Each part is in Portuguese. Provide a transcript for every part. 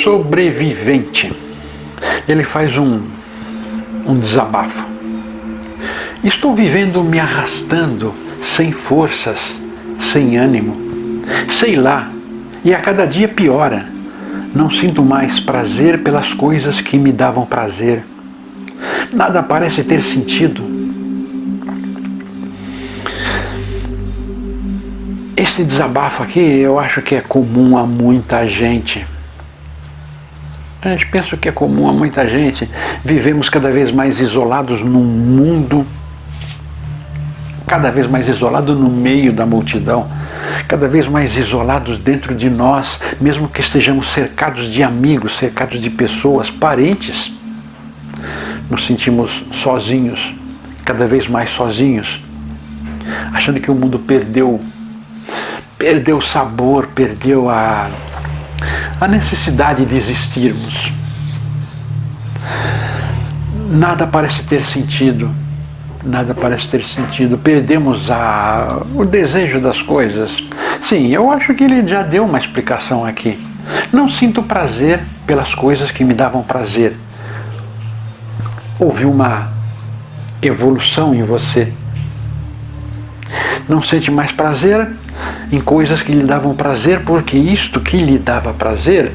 sobrevivente. Ele faz um desabafo. Estou vivendo me arrastando, sem forças, sem ânimo. Sei lá, e a cada dia piora. Não sinto mais prazer pelas coisas que me davam prazer. Nada parece ter sentido. Esse desabafo aqui eu acho que é comum a muita gente. A gente pensa que é comum a muita gente. Vivemos cada vez mais isolados num mundo, cada vez mais isolado no meio da multidão, cada vez mais isolados dentro de nós, mesmo que estejamos cercados de amigos, cercados de pessoas, parentes. Nos sentimos sozinhos, cada vez mais sozinhos, achando que o mundo perdeu o sabor, perdeu a necessidade de existirmos. Nada parece ter sentido, perdemos o desejo das coisas. Sim, eu acho que ele já deu uma explicação aqui. Não sinto prazer pelas coisas que me davam prazer. Houve uma evolução em você. Não sente mais prazer em coisas que lhe davam prazer, porque isto que lhe dava prazer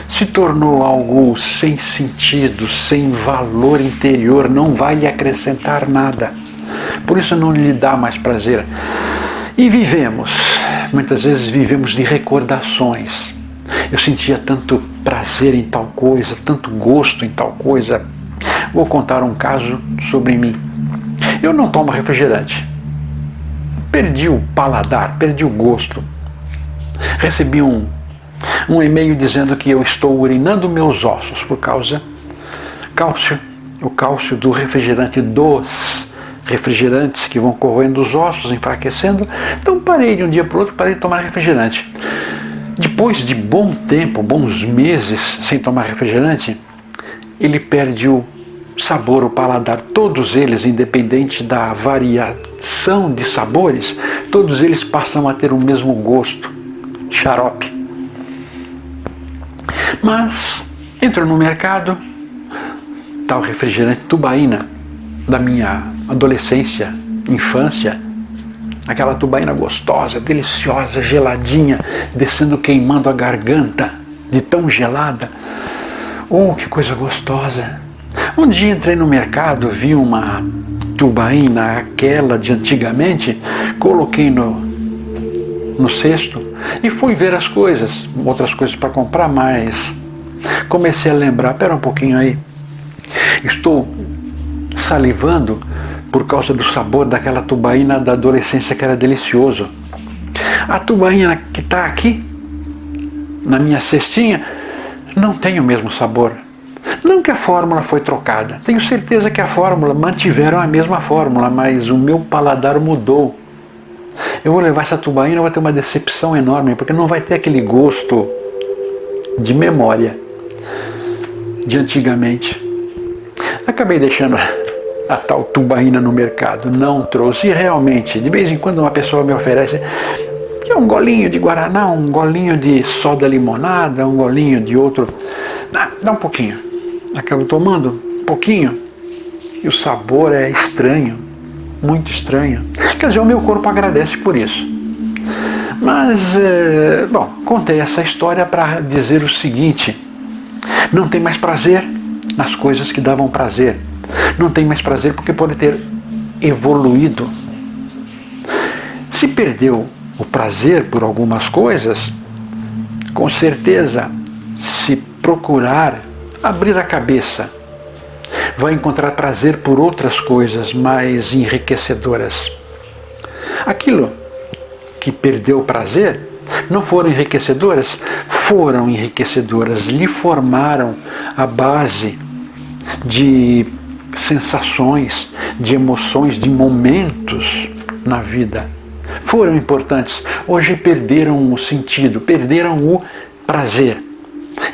se tornou algo sem sentido, sem valor interior, não vai lhe acrescentar nada. Por isso não lhe dá mais prazer. E muitas vezes vivemos de recordações. Eu sentia tanto prazer em tal coisa, tanto gosto em tal coisa. Vou contar um caso sobre mim. Eu não tomo refrigerante. Perdi o paladar, perdi o gosto. Recebi um e-mail dizendo que eu estou urinando meus ossos por causa o cálcio do refrigerante, dos refrigerantes que vão corroendo os ossos, enfraquecendo. Então parei de um dia para o outro, parei de tomar refrigerante. Depois de bom tempo, bons meses sem tomar refrigerante, ele perde o sabor, o paladar. Todos eles, independente da variação de sabores, todos eles passam a ter o mesmo gosto, xarope. Mas entro no mercado, tal refrigerante tubaína da minha adolescência, infância, aquela tubaína gostosa, deliciosa, geladinha, descendo, queimando a garganta de tão gelada. Oh, que coisa gostosa! Um dia entrei no mercado, vi uma tubaína, aquela de antigamente, coloquei no cesto e fui ver as coisas, outras coisas para comprar, mas comecei a lembrar, pera um pouquinho aí, estou salivando por causa do sabor daquela tubaína da adolescência que era delicioso. A tubaína que está aqui, na minha cestinha, não tem o mesmo sabor. Não que a fórmula foi trocada, tenho certeza que mantiveram a mesma fórmula, mas o meu paladar mudou. Eu vou levar essa tubaína, vou ter uma decepção enorme, porque não vai ter aquele gosto de memória de antigamente. Acabei deixando a tal tubaína no mercado, não trouxe. E realmente, de vez em quando uma pessoa me oferece um golinho de guaraná, um golinho de soda limonada, um golinho de outro, dá um pouquinho. Acabo tomando um pouquinho e o sabor é estranho, muito estranho. Quer dizer, o meu corpo agradece por isso. Mas, contei essa história para dizer o seguinte: não tem mais prazer nas coisas que davam prazer. Não tem mais prazer porque pode ter evoluído. Se perdeu o prazer por algumas coisas, com certeza, se procurar abrir a cabeça, vai encontrar prazer por outras coisas mais enriquecedoras. Aquilo que perdeu o prazer não foram enriquecedoras? Foram enriquecedoras, lhe formaram a base de sensações, de emoções, de momentos na vida. Foram importantes. Hoje perderam o sentido, perderam o prazer.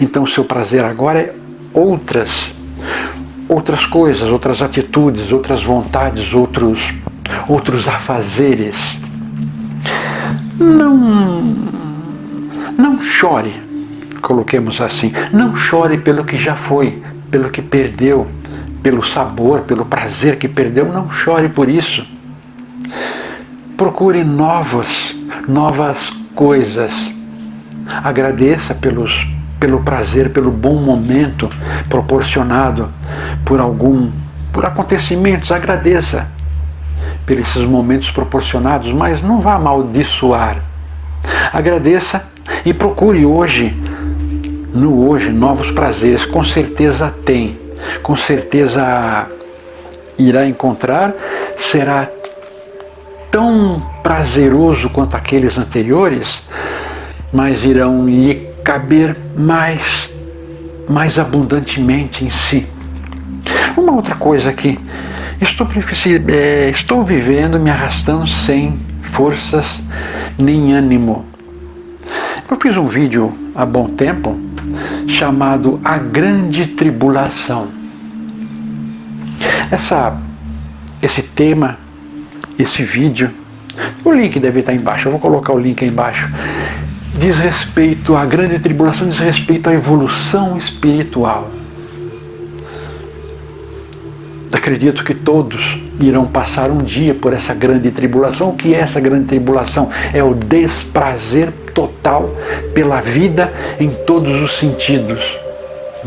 Então o seu prazer agora é outras coisas, outras atitudes, outras vontades, outros afazeres. Não chore coloquemos assim. Não chore pelo que já foi, pelo que perdeu, pelo sabor, pelo prazer que perdeu. Não chore por isso. Procure novas coisas. Agradeça pelo prazer, pelo bom momento proporcionado por acontecimentos. Agradeça por esses momentos proporcionados, mas não vá amaldiçoar. Agradeça e procure hoje, novos prazeres. Com certeza tem, com certeza irá encontrar, será tão prazeroso quanto aqueles anteriores, mas irão lhe caber mais abundantemente em si. Uma outra coisa aqui, estou vivendo, me arrastando sem forças nem ânimo. Eu fiz um vídeo há bom tempo chamado A Grande Tribulação. Esse tema, esse vídeo, o link deve estar embaixo, eu vou colocar o link aí embaixo, diz respeito à grande tribulação, diz respeito à evolução espiritual. Acredito que todos irão passar um dia por essa grande tribulação. O que é essa grande tribulação? É o desprazer total pela vida em todos os sentidos.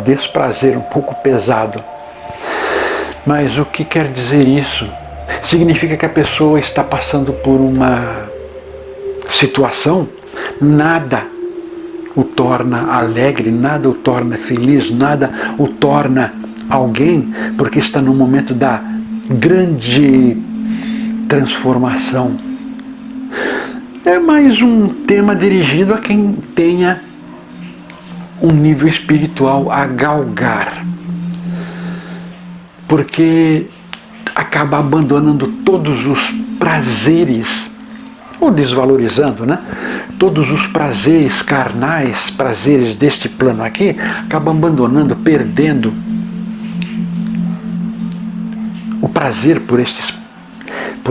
Desprazer um pouco pesado. Mas o que quer dizer isso? Significa que a pessoa está passando por uma situação, nada o torna alegre, nada o torna feliz, nada o torna alguém, porque está no momento da grande transformação. É mais um tema dirigido a quem tenha um nível espiritual a galgar, porque acaba abandonando todos os prazeres, ou desvalorizando, né? Todos os prazeres carnais, prazeres deste plano aqui, acaba abandonando, perdendo o prazer por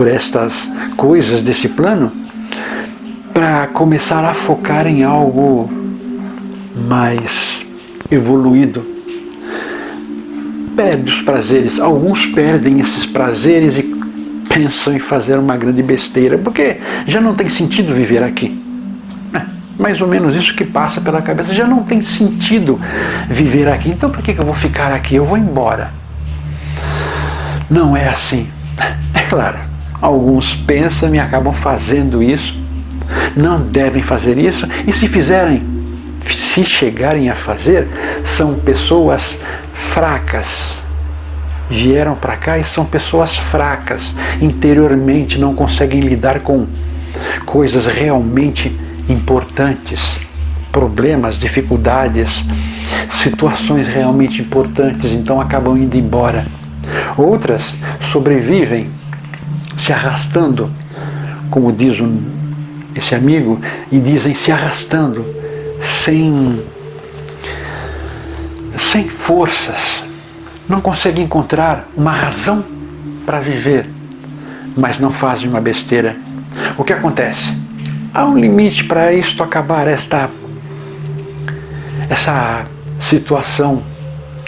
estas coisas desse plano, para começar a focar em algo mais evoluído. Perde os prazeres. Alguns perdem esses prazeres e pensam em fazer uma grande besteira, porque já não tem sentido viver aqui. Mais ou menos isso que passa pela cabeça. Já não tem sentido viver aqui, então por que eu vou ficar aqui? Eu vou embora. Não é assim. É claro, alguns pensam e acabam fazendo isso. Não devem fazer isso, e se chegarem a fazer, são pessoas fracas. Vieram para cá e são pessoas fracas. Interiormente não conseguem lidar com coisas realmente importantes, problemas, dificuldades, situações realmente importantes, então acabam indo embora. Outras sobrevivem se arrastando, como diz esse amigo, e dizem se arrastando sem forças, não conseguem encontrar uma razão para viver, mas não fazem uma besteira. O que acontece? Há um limite para isto acabar, essa situação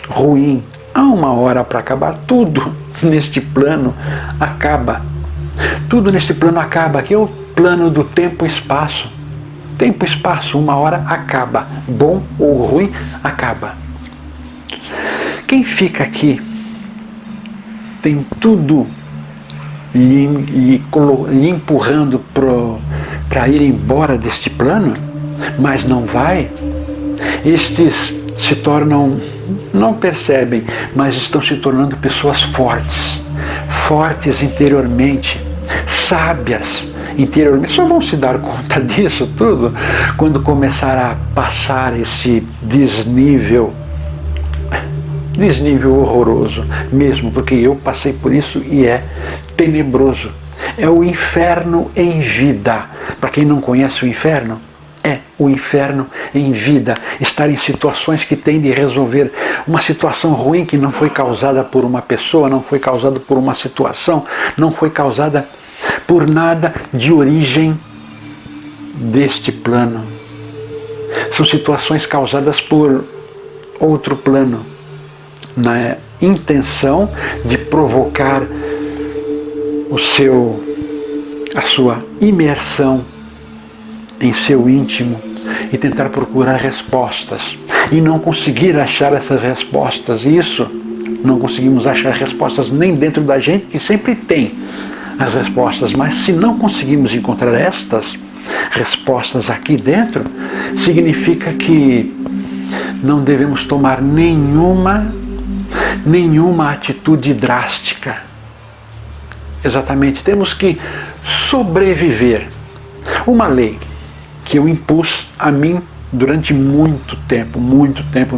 ruim. Há uma hora para acabar. Tudo neste plano acaba. Tudo neste plano acaba. Aqui é o plano do tempo e espaço. Tempo e espaço, uma hora acaba. Bom ou ruim, acaba. Quem fica aqui tem tudo lhe empurrando para ir embora deste plano, mas não vai. Estes se tornam, não percebem, mas estão se tornando pessoas fortes interiormente, sábias interiormente. Só vão se dar conta disso tudo quando começar a passar esse desnível horroroso mesmo, porque eu passei por isso e é tenebroso. É o inferno em vida. Para quem não conhece o inferno, é o inferno em vida. Estar em situações que tem de resolver uma situação ruim que não foi causada por uma pessoa, não foi causada por uma situação, não foi causada por nada de origem deste plano. São situações causadas por outro plano, na intenção de provocar a sua imersão em seu íntimo e tentar procurar respostas e não conseguir achar essas respostas. Isso, não conseguimos achar respostas nem dentro da gente, que sempre tem as respostas, mas se não conseguimos encontrar estas respostas aqui dentro, significa que não devemos tomar nenhuma atitude drástica. Exatamente, temos que sobreviver. Uma lei que eu impus a mim durante muito tempo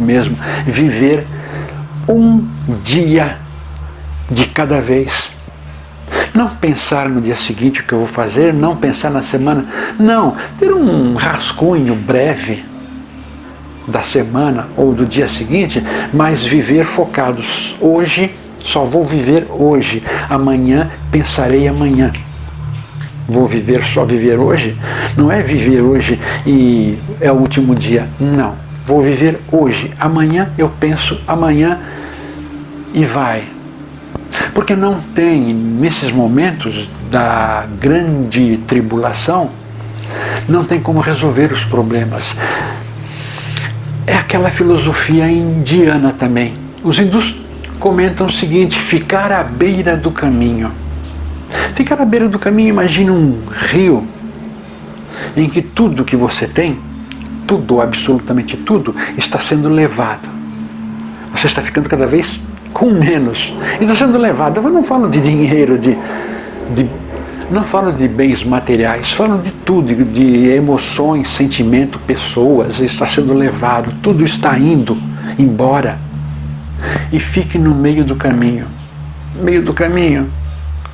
mesmo, viver um dia de cada vez. Não pensar no dia seguinte o que eu vou fazer, não pensar na semana, não, ter um rascunho breve da semana ou do dia seguinte, mas viver focados. Hoje, só vou viver hoje, amanhã pensarei amanhã. Vou só viver hoje? Não é viver hoje e é o último dia, não. Vou viver hoje, amanhã eu penso amanhã e vai. Porque não tem, nesses momentos da grande tribulação, não tem como resolver os problemas. É aquela filosofia indiana também. Os hindus comentam o seguinte: ficar à beira do caminho. Ficar à beira do caminho, imagine um rio em que tudo que você tem, tudo, absolutamente tudo, está sendo levado. Você está ficando cada vez com menos. E está sendo levado. Eu não falo de dinheiro, não falo de bens materiais, falo de tudo, de emoções, sentimento, pessoas. Está sendo levado, tudo está indo embora. E fique no meio do caminho,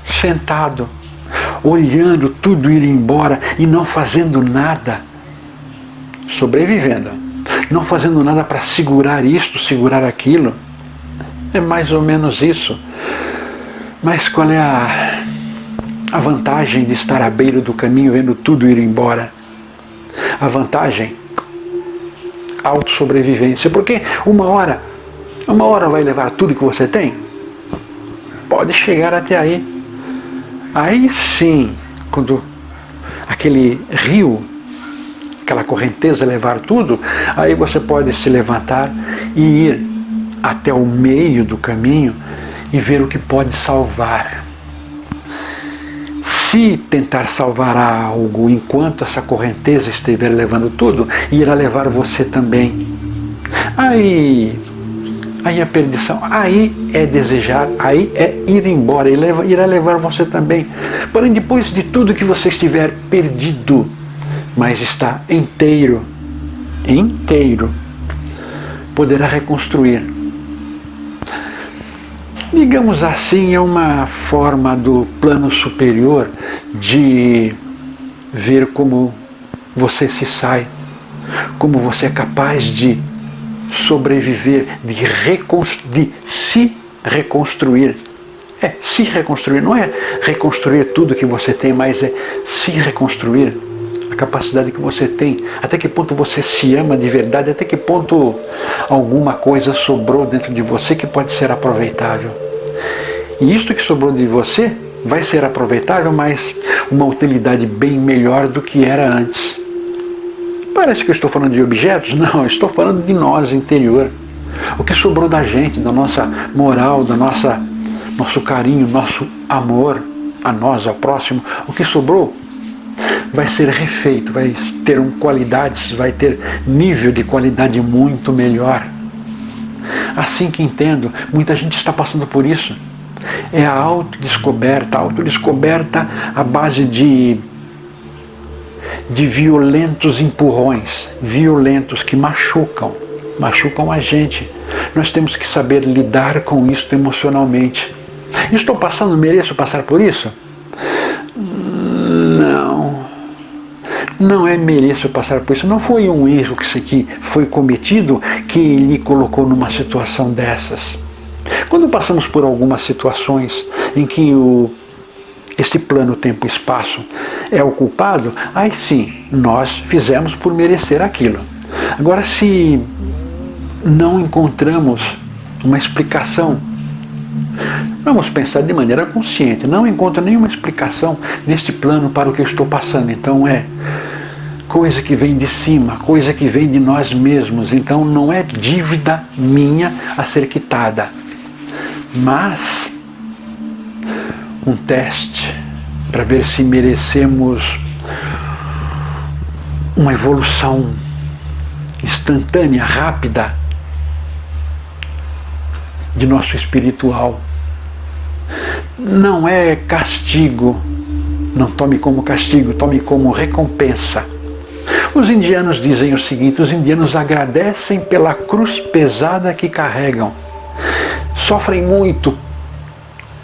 sentado, olhando tudo ir embora e não fazendo nada, sobrevivendo, não fazendo nada para segurar isto, segurar aquilo. É mais ou menos isso. Mas qual é a vantagem de estar à beira do caminho vendo tudo ir embora? A vantagem? Autossobrevivência. Porque uma hora vai levar tudo que você tem? Pode chegar até aí. Aí sim, quando aquele rio, aquela correnteza levar tudo, aí você pode se levantar e ir até o meio do caminho e ver o que pode salvar. Se tentar salvar algo enquanto essa correnteza estiver levando tudo, irá levar você também. Aí a perdição, aí é desejar, aí é ir embora, irá levar você também. Porém, depois de tudo que você estiver perdido, mas está inteiro, poderá reconstruir. Digamos assim, é uma forma do plano superior de ver como você se sai, como você é capaz de sobreviver, de se reconstruir. Se reconstruir, não é reconstruir tudo que você tem, mas é se reconstruir. A capacidade que você tem, até que ponto você se ama de verdade, até que ponto alguma coisa sobrou dentro de você que pode ser aproveitável. E isto que sobrou de você vai ser aproveitável, mas uma utilidade bem melhor do que era antes. Parece que eu estou falando de objetos? Não, eu estou falando de nós interior. O que sobrou da gente, da nossa moral, nosso carinho, nosso amor a nós, ao próximo, o que sobrou vai ser refeito, vai ter qualidades, vai ter nível de qualidade muito melhor. Assim que entendo, muita gente está passando por isso. É a autodescoberta à base de violentos empurrões, violentos que machucam a gente. Nós temos que saber lidar com isso emocionalmente. Estou passando, mereço passar por isso? Não é mereço passar por isso. Não foi um erro que foi cometido que lhe colocou numa situação dessas. Quando passamos por algumas situações em que este plano tempo e espaço é o culpado, aí sim, nós fizemos por merecer aquilo. Agora, se não encontramos uma explicação, vamos pensar de maneira consciente, não encontro nenhuma explicação neste plano para o que eu estou passando, então é coisa que vem de cima, coisa que vem de nós mesmos, então não é dívida minha a ser quitada, mas um teste para ver se merecemos uma evolução instantânea, rápida de nosso espiritual. Não é castigo, não tome como castigo, tome como recompensa. Os indianos dizem o seguinte: os indianos agradecem pela cruz pesada que carregam. Sofrem muito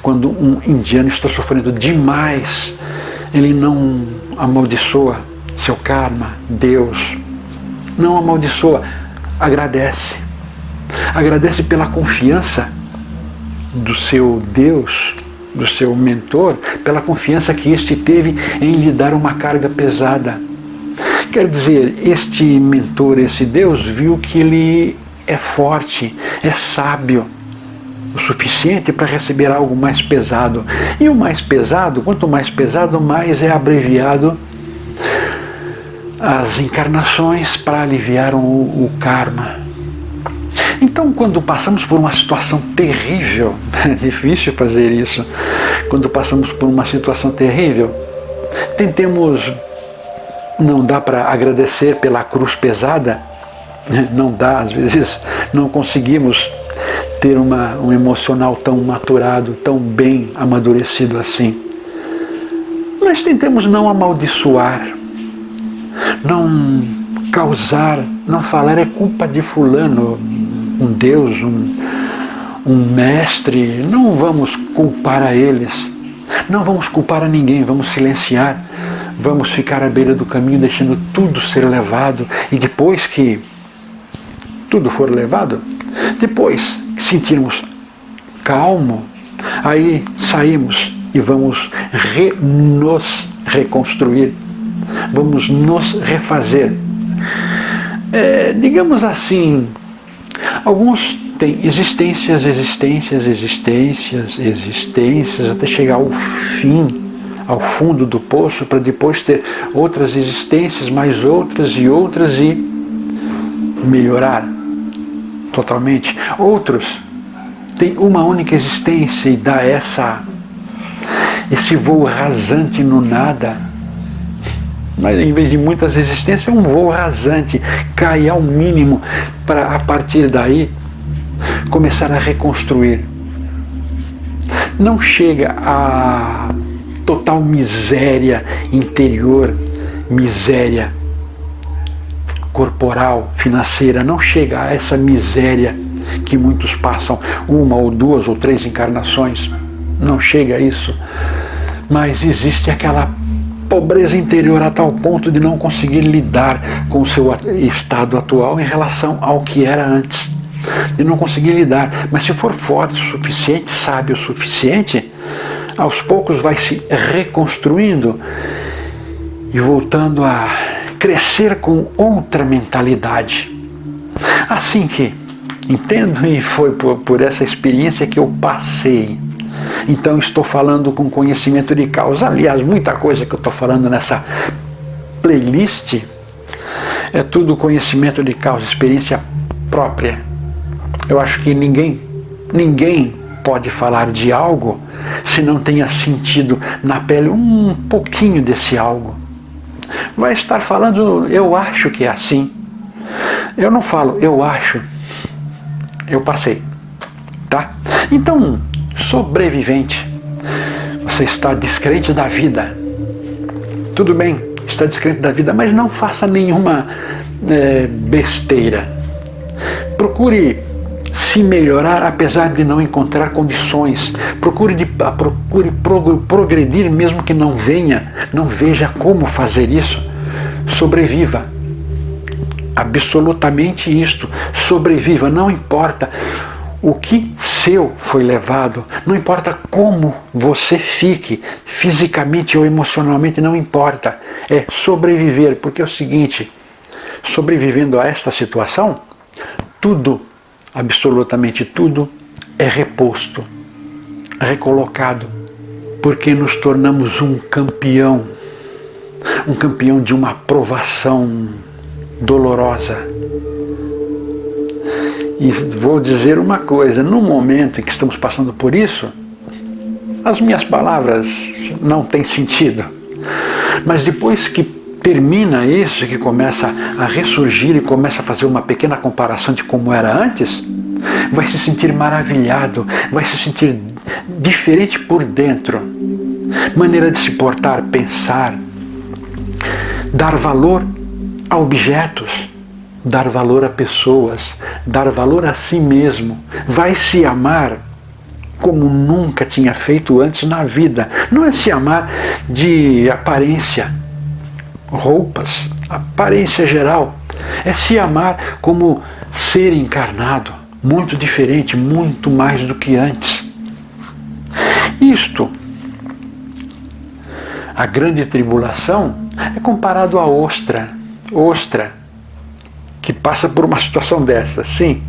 quando um indiano está sofrendo demais. Ele não amaldiçoa seu karma, Deus. Não amaldiçoa, agradece. Agradece pela confiança do seu Deus, do seu mentor, pela confiança que este teve em lhe dar uma carga pesada. Quer dizer, este mentor, esse Deus, viu que ele é forte, é sábio o suficiente para receber algo mais pesado. E o mais pesado, quanto mais pesado, mais é abreviado as encarnações para aliviar o karma. Então, quando passamos por uma situação terrível, é difícil fazer isso, quando passamos por uma situação terrível, tentemos. Não dá para agradecer pela cruz pesada, não dá, às vezes não conseguimos ter um emocional tão maturado, tão bem amadurecido assim. Mas tentemos não amaldiçoar, não causar, não falar é culpa de fulano, um Deus, um mestre. Não vamos culpar a eles, não vamos culpar a ninguém, vamos silenciar. Vamos ficar à beira do caminho, deixando tudo ser levado, e depois que tudo for levado, depois que sentirmos calmo, aí saímos e vamos nos reconstruir, vamos nos refazer. Digamos assim, alguns têm existências, até chegar ao fim, ao fundo do poço, para depois ter outras existências, mais outras e melhorar totalmente. Outros têm uma única existência e dá esse voo rasante no nada. Mas em vez de muitas existências, é um voo rasante, cai ao mínimo para a partir daí começar a reconstruir. Não chega a total miséria interior, miséria corporal, financeira, não chega a essa miséria que muitos passam uma ou duas ou três encarnações, não chega a isso, mas existe aquela pobreza interior a tal ponto de não conseguir lidar com o seu estado atual em relação ao que era antes, de não conseguir lidar. Mas se for forte o suficiente, sábio o suficiente, aos poucos vai se reconstruindo e voltando a crescer com outra mentalidade. Assim que entendo, e foi por essa experiência que eu passei. Então estou falando com conhecimento de causa. Aliás, muita coisa que eu estou falando nessa playlist é tudo conhecimento de causa, experiência própria. Eu acho que ninguém pode falar de algo se não tenha sentido na pele um pouquinho desse algo. Vai estar falando, eu acho que é assim. Eu não falo, eu acho. Eu passei. Tá? Então, sobrevivente, você está descrente da vida. Tudo bem, está descrente da vida, mas não faça nenhuma besteira. Procure se melhorar apesar de não encontrar condições. Procure progredir mesmo que não veja como fazer isso. Sobreviva. Absolutamente isto. Sobreviva, não importa o que seu foi levado, não importa como você fique, fisicamente ou emocionalmente, não importa. É sobreviver, porque é o seguinte, sobrevivendo a esta situação, tudo, absolutamente tudo, é reposto, recolocado, porque nos tornamos um campeão de uma provação dolorosa. E vou dizer uma coisa, no momento em que estamos passando por isso, as minhas palavras não têm sentido. Mas depois que termina isso, que começa a ressurgir e começa a fazer uma pequena comparação de como era antes, vai se sentir maravilhado, vai se sentir diferente por dentro. Maneira de se portar, pensar, dar valor a objetos, dar valor a pessoas, dar valor a si mesmo, vai se amar como nunca tinha feito antes na vida. Não é se amar de aparência, roupas, aparência geral. É se amar como ser encarnado, muito diferente, muito mais do que antes. Isto, a grande tribulação, é comparado à ostra que passa por uma situação dessas, sim,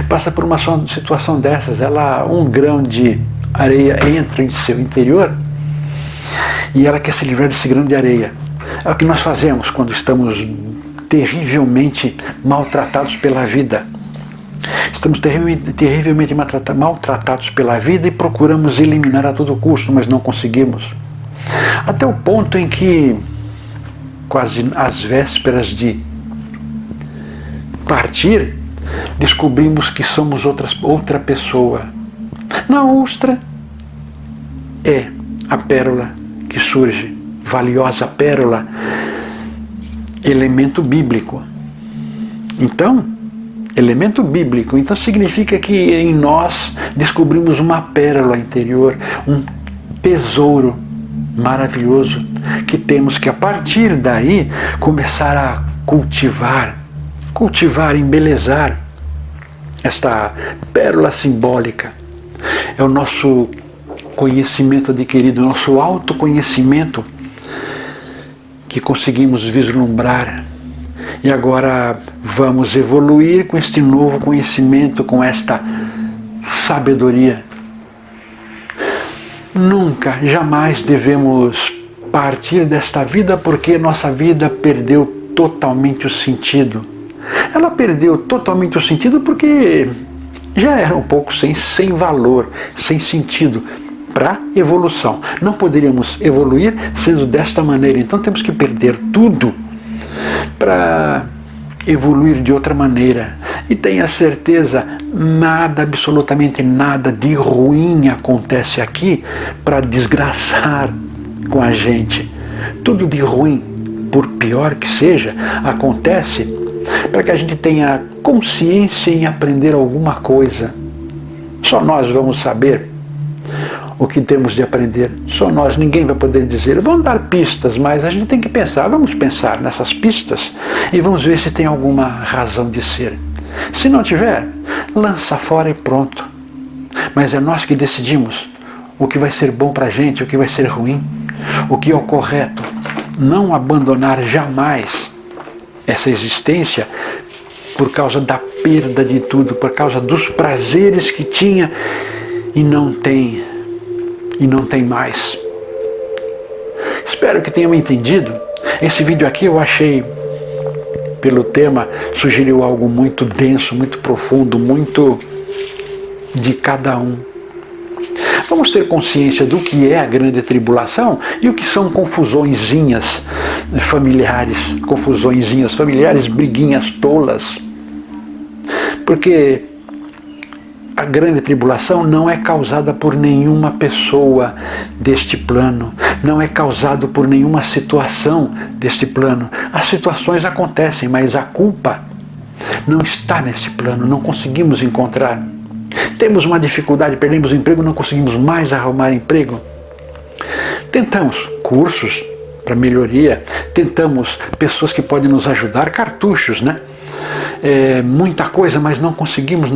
passa por uma situação dessas, um grão de areia entra em seu interior e ela quer se livrar desse grão de areia. É o que nós fazemos quando estamos terrivelmente maltratados pela vida. Estamos terrivelmente maltratados pela vida e procuramos eliminar a todo custo, mas não conseguimos. Até o ponto em que, quase às vésperas de partir, descobrimos que somos outra pessoa. Na ostra é a pérola que surge, valiosa pérola, elemento bíblico. Então, elemento bíblico, então significa que em nós descobrimos uma pérola interior, um tesouro maravilhoso que temos que a partir daí começar a cultivar, embelezar esta pérola simbólica. É o nosso conhecimento adquirido, o nosso autoconhecimento que conseguimos vislumbrar. E agora vamos evoluir com este novo conhecimento, com esta sabedoria. Nunca, jamais devemos partir desta vida porque nossa vida perdeu totalmente o sentido. Ela perdeu totalmente o sentido porque já era um pouco sem valor, sem sentido para evolução. Não poderíamos evoluir sendo desta maneira, então temos que perder tudo para evoluir de outra maneira. E tenha certeza, nada, absolutamente nada de ruim acontece aqui para desgraçar com a gente. Tudo de ruim, por pior que seja, acontece para que a gente tenha consciência em aprender alguma coisa. Só nós vamos saber o que temos de aprender. Só nós, ninguém vai poder dizer. Vão dar pistas, mas a gente tem que pensar. Vamos pensar nessas pistas e vamos ver se tem alguma razão de ser. Se não tiver, lança fora e pronto. Mas é nós que decidimos o que vai ser bom para a gente, o que vai ser ruim, o que é o correto. Não abandonar jamais essa existência por causa da perda de tudo, por causa dos prazeres que tinha e não tem mais. Espero que tenham entendido. Esse vídeo aqui eu achei, pelo tema, sugeriu algo muito denso, muito profundo, muito de cada um. Vamos ter consciência do que é a grande tribulação e o que são confusõezinhas familiares, briguinhas tolas. Porque a grande tribulação não é causada por nenhuma pessoa deste plano, não é causado por nenhuma situação deste plano. As situações acontecem, mas a culpa não está nesse plano, não conseguimos encontrar. Temos uma dificuldade, perdemos o emprego, não conseguimos mais arrumar emprego. Tentamos cursos para melhoria, tentamos pessoas que podem nos ajudar, cartuchos, né? Muita coisa, mas não conseguimos.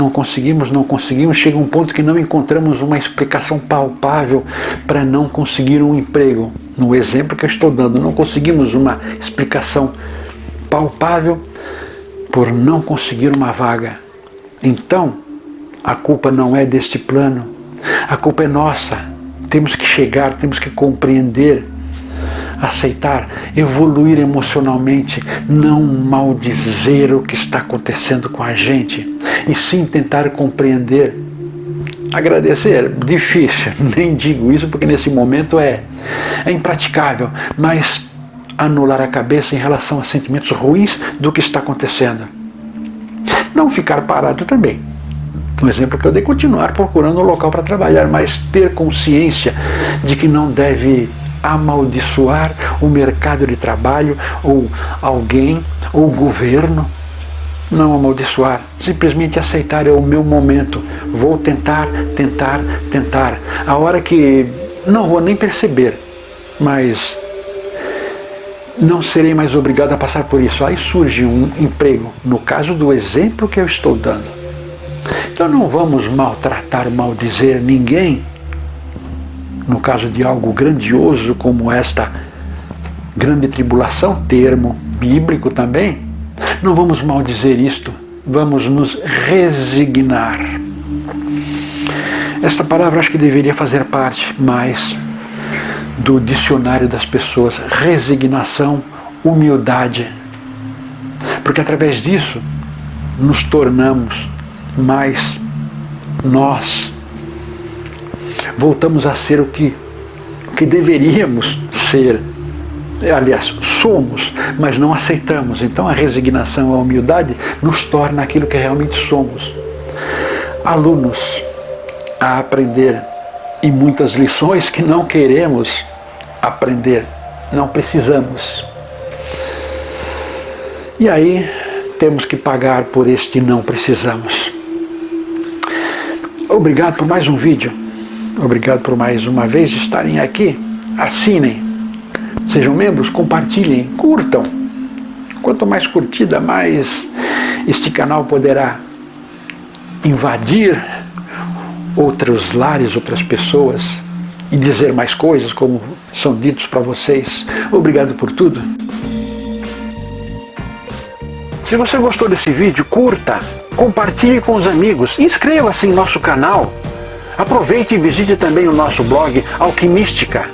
Chega um ponto que não encontramos uma explicação palpável para não conseguir um emprego. No exemplo que eu estou dando, não conseguimos uma explicação palpável por não conseguir uma vaga. Então, a culpa não é deste plano, a culpa é nossa. Temos que chegar, temos que compreender, aceitar, evoluir emocionalmente, não maldizer o que está acontecendo com a gente, e sim tentar compreender. Agradecer, difícil, nem digo isso porque nesse momento é impraticável, mas anular a cabeça em relação a sentimentos ruins do que está acontecendo. Não ficar parado também. Um exemplo que eu dei, continuar procurando um local para trabalhar, mas ter consciência de que não deve amaldiçoar o mercado de trabalho, ou alguém, ou o governo. Não amaldiçoar, simplesmente aceitar, é o meu momento. Vou tentar. A hora que não vou nem perceber, mas não serei mais obrigado a passar por isso. Aí surge um emprego, no caso do exemplo que eu estou dando. Então não vamos maltratar, maldizer ninguém, no caso de algo grandioso como esta grande tribulação, termo bíblico também. Não vamos maldizer isto, vamos nos resignar. Esta palavra acho que deveria fazer parte mais do dicionário das pessoas. Resignação, humildade. Porque através disso nos tornamos mais nós. Voltamos a ser o que deveríamos ser. Aliás, somos, mas não aceitamos. Então a resignação, a humildade nos torna aquilo que realmente somos. Alunos a aprender, e muitas lições que não queremos aprender, não precisamos. E aí temos que pagar por este não precisamos. Obrigado por mais um vídeo. Obrigado por mais uma vez estarem aqui. Assinem. Sejam membros, compartilhem, curtam. Quanto mais curtida, mais este canal poderá invadir outros lares, outras pessoas, e dizer mais coisas como são ditos para vocês. Obrigado por tudo. Se você gostou desse vídeo, curta, compartilhe com os amigos, inscreva-se em nosso canal. Aproveite e visite também o nosso blog Alquimística.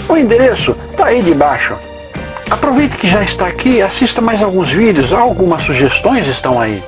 O endereço está aí debaixo. Aproveite que já está aqui, assista mais alguns vídeos, algumas sugestões estão aí.